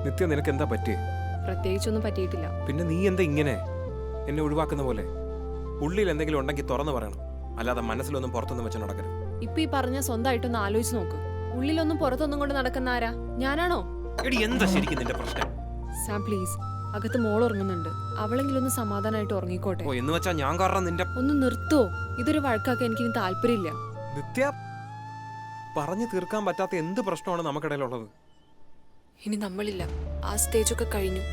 നിത്യ നിനക്ക് എന്താ പറ്റിയേ? പ്രത്യേകിച്ചൊന്നും പറ്റിയിട്ടില്ല. പിന്നെ നീ എന്താ ഇങ്ങനെ എന്നെ ഒഴിവാക്കുന്ന പോലെ? ഉള്ളിൽ എന്തെങ്കിലും ഉണ്ടെങ്കിൽ തുറന്നു പറയണം, അല്ലാതെ മനസ്സിലൊന്നും പുറത്തൊന്നും വെച്ച് നടക്കരുത്. ഇപ്പൊ ഈ പറഞ്ഞ സ്വന്തമായിട്ടൊന്ന് ആലോചിച്ച് നോക്ക്. ഉള്ളിലൊന്നും പുറത്തൊന്നും കൊണ്ട് നടക്കുന്ന ആരാ? ഞാനാണോ? എടി എന്താ ശരിക്കും നിന്റെ പ്രശ്നം? സാം പ്ലീസ്, അകത്ത് മോൾ ഉറങ്ങുന്നുണ്ട്, അവളെങ്കിലും ഒന്ന് സമാധാനമായിട്ട് ഉറങ്ങിക്കോട്ടെ. ഓ എന്ന് വെച്ചാ ഞാൻ കാരണം നിന്റെ... ഒന്ന് നിർത്തോ? ഇതൊരു വഴക്കാക്കാൻ എനിക്കിനി താല്പര്യമില്ല. നിത്യ, പറഞ്ഞു തീർക്കാൻ പറ്റാത്ത എന്ത് പ്രശ്നമാണ് നമുക്കിടയിലുള്ളത്? ഇനി നമ്മളില്ല, ആ സ്റ്റേജൊക്കെ കഴിഞ്ഞു.